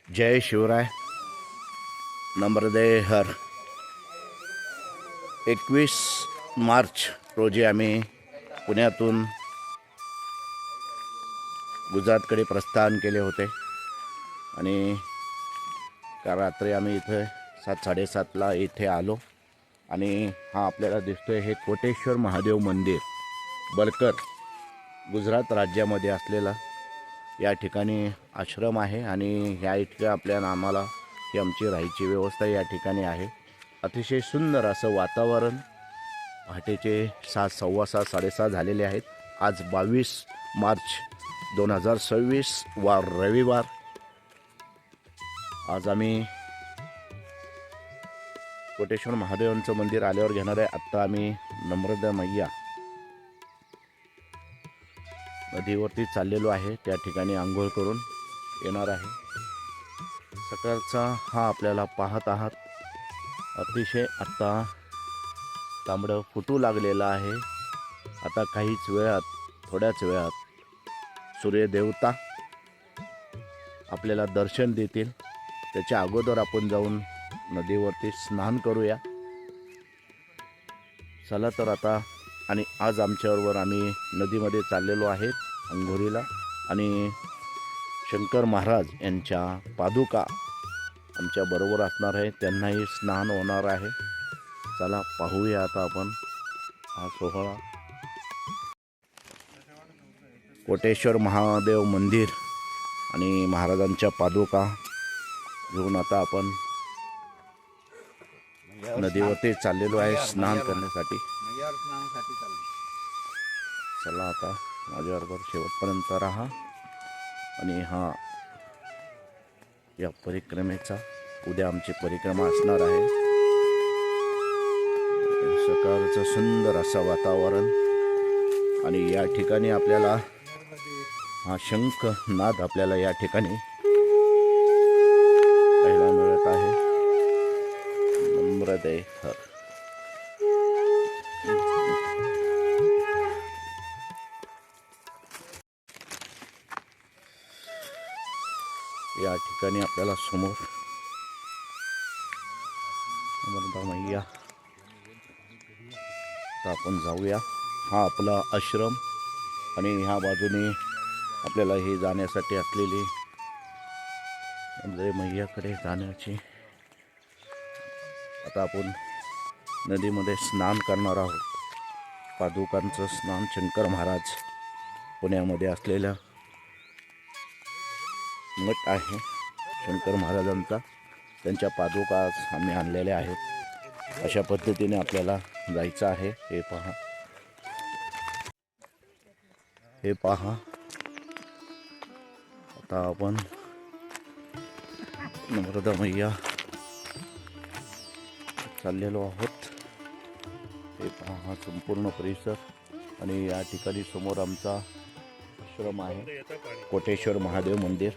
जय शिवराय. नम्रदय हर. 21 मार्च रोजी आम्ही पुण्यातून गुजरातकडे प्रस्थान केले होते आणि काल रात्री आम्ही इथे 7:30ला इथे आलो आणि हा आपल्याला दिसतोय हे कोटेश्वर महादेव मंदिर बलकर गुजरात राज्यामध्ये असलेला या ठिकाणी आश्रम आहे आणि ह्या इथल्या आपल्या आम्हाला ही आमची राहायची व्यवस्था या ठिकाणी आहे. अतिशय सुंदर असं वातावरण. पहाटेचे 7, 7:15, 7:30 झालेले आहेत. आज 22 मार्च 2026 वार रविवार. आज आम्ही कोटेश्वर महादेवांचं मंदिर आल्यावर घेणार आहे. आत्ता आम्ही नम्रदा मैया नदीवरती चाललेलो आहे. त्या ठिकाणी आंघोळ करून येणार आहे. सकाळचा हा आपल्याला पाहत आहात अतिशय आत्ता तांबडं फुटू लागलेलं आहे. आता काहीच वेळात, थोड्याच वेळात सूर्यदेवता आपल्याला दर्शन देतील. त्याच्या अगोदर आपण जाऊन नदीवरती स्नान करूया. चला तर आता. आणि आज आमच्याबरोबर आम्ही नदीमध्ये चाललेलो आहे अंघोळीला आणि शंकर महाराज यांच्या पादुका आमच्या बरोबर असणार आहे. त्यांनाही स्नान होणार आहे. चला पाहूया आता आपण हा सोहळा. कोटेश्वर महादेव मंदिर आणि महाराजांच्या पादुका घेऊन आता आपण नदीवरती चाललेलो आहे स्नान करण्यासाठी. चला आता माझ्याबरोबर शेवटपर्यंत राहा. आणि हा या परिक्रमेचा उद्या आमची परिक्रमा असणार आहे. सकाळचं सुंदर असं वातावरण आणि या ठिकाणी आपल्याला हा शंख नाद आपल्याला या ठिकाणी पाहायला मिळत आहे. नम्रदय हर. या ठिकाणी आपल्याला समोर नम्रदा मैया. तर आपण जाऊया. हा आपला आश्रम आणि ह्या बाजूने आपल्याला हे जाण्यासाठी असलेली नम्रदा मैयाकडे जाण्याची. आता आपण नदीमध्ये स्नान करणार आहोत. पादुकांचं स्नान. शंकर महाराज पुण्यामध्ये असलेला मठ आहे शंकर महाराजांचा. त्यांच्या पादुका आज आम्ही आणलेल्या आहेत. अशा पद्धतीने आपल्याला जायचं आहे. हे पहा, हे पहा. आता आपण नम्रदा मैया चाललेलो आहोत. हे पहा हा संपूर्ण परिसर. आणि या ठिकाणी समोर आमचा आश्रम आहे कोटेश्वर महादेव मंदिर.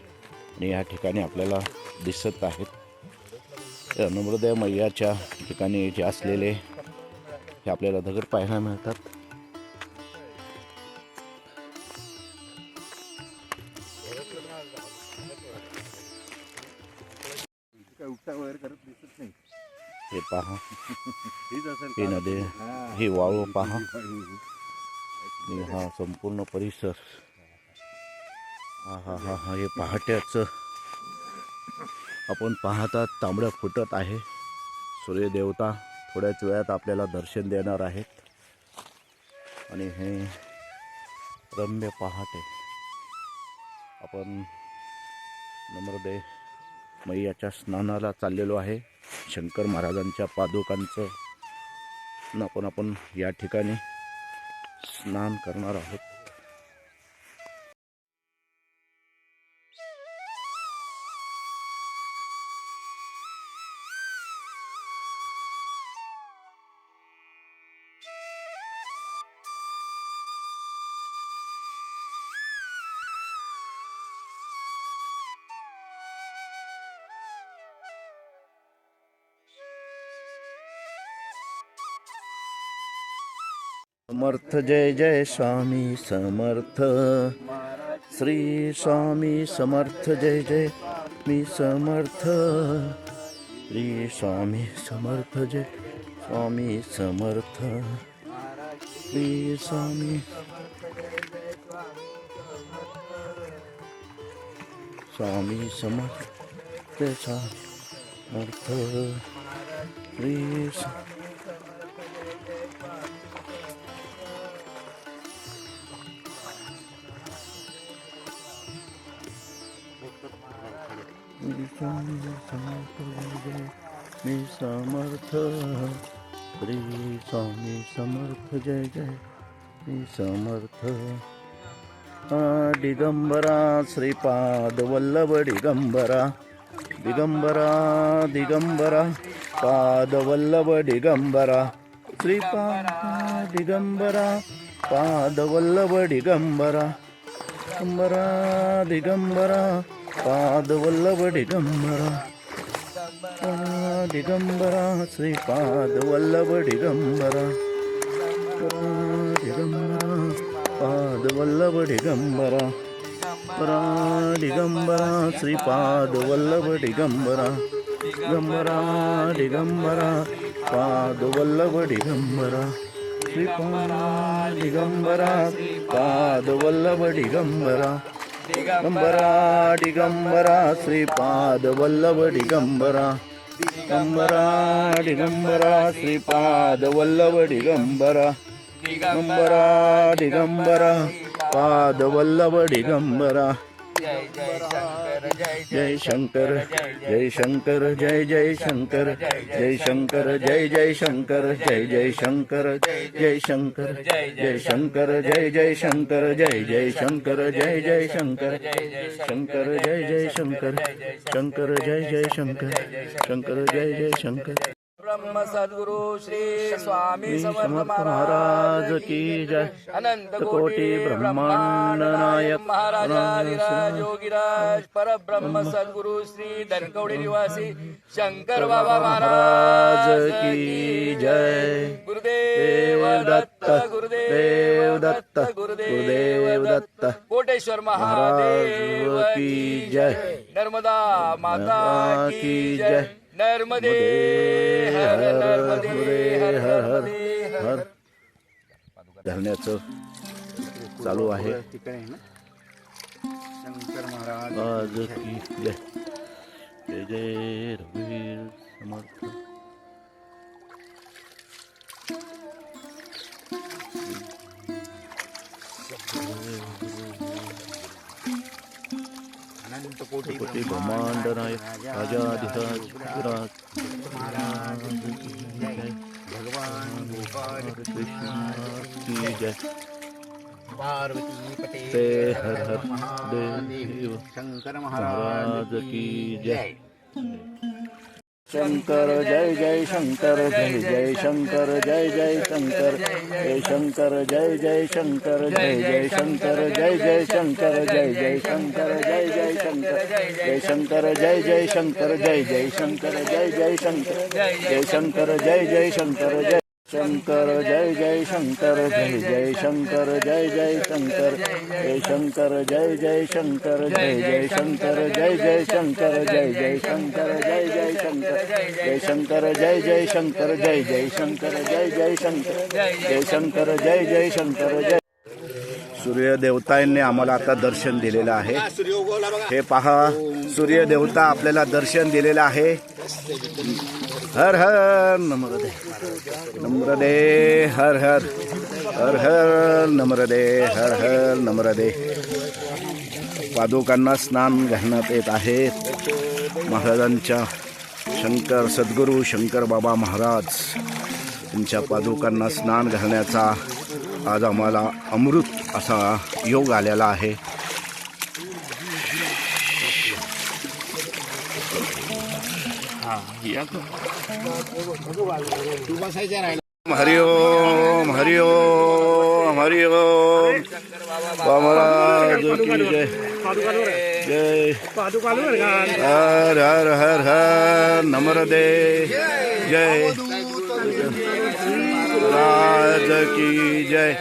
आणि या ठिकाणी आपल्याला दिसत आहेत नम्रदा मैयाच्या ठिकाणी जे असलेले हे आपल्याला दगड पाहायला मिळतात. हे पहा ही नदी, ही वाळू पहा. हा संपूर्ण परिसर. हा हा हा हा. हे पहाट्याचं आपण पाहतात तांबड्या फुटत आहे. सूर्यदेवता थोड्याच वेळात आपल्याला दर्शन देणार आहेत. आणि हे रम्य पहाटे आपण नम्रदा मैयाच्या स्नानाला चाललेलो आहे. शंकर महाराजांच्या पादुकांचं आपण या ठिकाणी स्नान करणार आहोत. समर्थ जय जय स्वामी समर्थ. श्री स्वामी समर्थ जय जय. मी समर्थ श्री स्वामी समर्थ जय स्वामी समर्थ श्री स्वामी स्वामी समर्थ समर्थ श्री मी समर्थ श्री स्वामी समर्थ जय जय मी समर्थ दिगंबरा श्रीपाद वल्लभ दिगंबरा दिगंबरा दिगंबरा पाद वल्लभ दिगंबरा श्रीपाद दिगंबरा पाद वल्लभ दिगंबरा दिगंबरा दिगंबरा पाद वल्लभ दिगंबरा दिगंबरा श्रीपाद वल्लभ दिगंबरा दिगंबरा पाद वल्लभ दिगंबरा दिगंबरा श्रीपाद वल्लभ दिगंबरा दिगंबरा दिगंबरा पाद वल्लभ दिगंबरा श्रीपाद दिगंबरा पाद वल्लभ दिगंबरा दिगंबरा दिगंबरा श्रीपाद वल्लभ दिगंबरा दिगंबरा दिगंबरा श्रीपाद वल्लभ दिगंबरा दिगंबरा दिगंबरा पाद वल्लभ दिगंबरा जय शंकर जय शंकर जय जय शंकर जय शंकर जय जय शंकर जय जय शंकर जय शंकर जय शंकर जय जय शंकर जय जय शंकर जय जय शंकर शंकर जय जय शंकर शंकर जय जय शंकर शंकर जय जय शंकर ब्रह्म सद्गुरु श्री स्वामी समर्थ महाराज की जय अनंत कोटि ब्रह्मांड नायक महाराज योगीराज परब्रह्म सद्गुरु श्री धनकवडी निवासी शंकर बाबा महाराज की जय गुरुदेव दत्त गुरुदेव दत्त गुरुदेव दत्त कोटेश्वर महादेव की जय नर्मदा माता की जय नर्मदे हर नर्मदे हर नर्मदे हर धरण्याचं चालू आहे शंकर महाराज आज की जय जय जय रघुवीर समर्थ अनंत कोटि कोटि ब्रह्मांड नायक राजाधिराज विराज महाराज की जय भगवान गोपाल कृष्ण की जय पार्वती ते पते हर हर देव शंकर महाराज की जय शंकर जय जय शंकर जय जय शंकर जय जय शंकर जय शंकर जय जय शंकर जय जय शंकर जय जय शंकर जय जय शंकर जय जय शंकर जय शंकर जय जय शंकर जय जय शंकर जय जय शंकर जय शंकर जय जय शंकर जय शंकर जय जय शंकर जय जय शंकर जय जय शंकर जय शंकर जय जय शंकर जय जय शंकर जय जय शंकर जय जय शंकर जय जय शंकर जय शंकर जय जय शंकर जय जय शंकर जय जय शंकर जय शंकर जय जय शंकर जय सूर्य देवतांनी आम्हाला आता दर्शन दिलेलं आहे हे पहा सूर्य देवता आपल्याला दर्शन दिलेलं आहे हर हर नम्रदे नम्रदे हर हर हर हर नम्रदे हर हर नम्रदे पादुकांना स्नान घालण्यात येत आहे महाराजांच्या शंकर सद्गुरू शंकर बाबा महाराज यांच्या पादुकांना स्नान घालण्याचा आज आम्हाला अमृत असा योग आलेला आहे हरिओम हरिओम हरिओम महाराज की जय जय हर हर हर हर नम्रदे जय राज की जय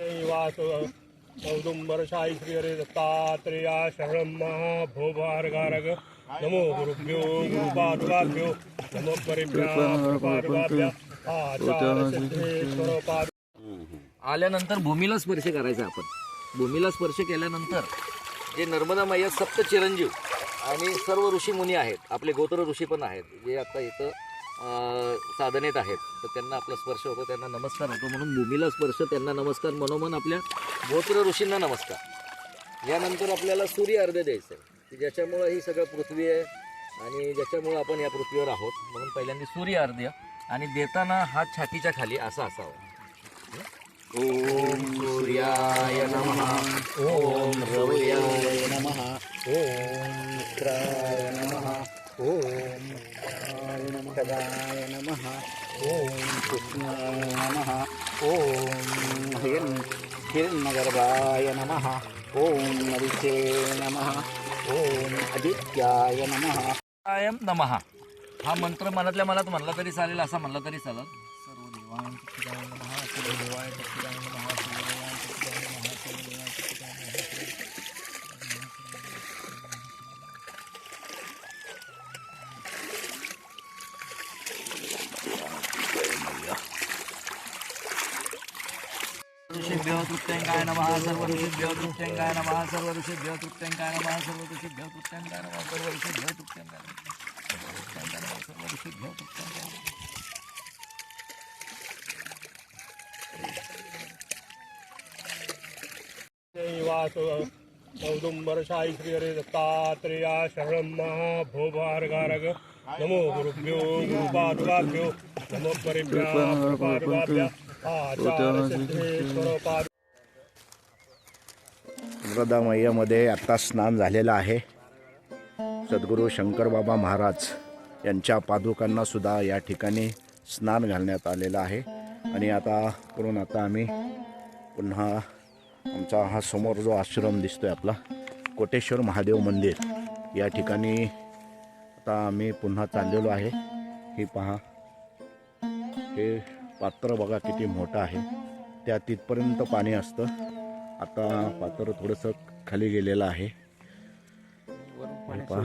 वास औदुंबर साई श्री हरे दत्तात्रेया शरणं महाभोभार्गारग नमो गुरुभ्यो गुरुपादुकाभ्यो नमो परिभ्यो आचार्य सिद्धेश्वर पाद. आल्यानंतर भूमीला स्पर्श करायचा आपण. भूमीला स्पर्श केल्यानंतर जे नर्मदा मैया सप्त चिरंजीव आणि सर्व ऋषीमुनी आहेत, आपले गोत्र ऋषी पण आहेत, जे आता इथं साधनेत आहेत, तर त्यांना आपला स्पर्श होतो, त्यांना नमस्कार होतो. म्हणून भूमीला स्पर्श, त्यांना नमस्कार, मनोमन आपल्या गोत्र ऋषींना नमस्कार. यानंतर आपल्याला सूर्य अर्घ्य द्यायचं आहे, की ज्याच्यामुळं ही सगळं पृथ्वी आहे आणि ज्याच्यामुळं आपण या पृथ्वीवर आहोत. म्हणून पहिल्यांदा सूर्य अर्घ्य, आणि देताना हात छातीच्या खाली असा असावा. ओम सूर्याय नमः, ओम रवयाय नमः, ओम मित्राय नमः, ओम खगाय नमः, ओम कृष्णाय नमः, ओम हिरण्यगर्भाय नमः, ओम नरिचे नमः, ओम आदित्याय नमः. आयम नमः हा मंत्र मनातल्या मनात म्हणला तरी चालेल, असा म्हणला तरी चालेल. सर्व देवांचे ठिकाणी नमः, सर्व देवांचे ठिकाणी नमः, सर्व देवांचे ठिकाणी नमः, सर्व देवांचे ठिकाणी नमः. ऋषिभ्यो तृप्त्यंकाय नमः, सर्व ऋषिभ्यो तृप्त्यंकाय नमः, सर्व ऋषिभ्यो तृप्त्यंकाय नमः, सर्व ऋषिभ्यो तृप्त्यंकाय नमः, सर्व ऋषिभ्यो तृप्त्यंकाय नमः, सर्व ऋषिभ्यो तृप्त्यंकाय नमः. वास औदुंबर साई श्री हरे दत्तात्रेया शरणं महाभोभार्गारग नमो गुरुभ्यो गुरुपादुकाभ्यो नमो परिभ्यो आचार्य सिद्धेश्वर पाद. नर्मदा मैयामध्ये आत्ता स्नान झालेलं आहे. सद्गुरू शंकरबाबा महाराज यांच्या पादुकांना सुद्धा या ठिकाणी स्नान घालण्यात आलेलं आहे. आणि आता आम्ही पुन्हा आमचा हा समोर जो आश्रम दिसतोय आपला कोटेश्वर महादेव मंदिर, या ठिकाणी आता आम्ही पुन्हा चाललेलो आहे. ही पहा, हे पात्र बघा किती मोठं आहे, त्या तिथपर्यंत पाणी असतं. आता पात्र थोडंसं खाली गेलेलं आहे. हे पहा.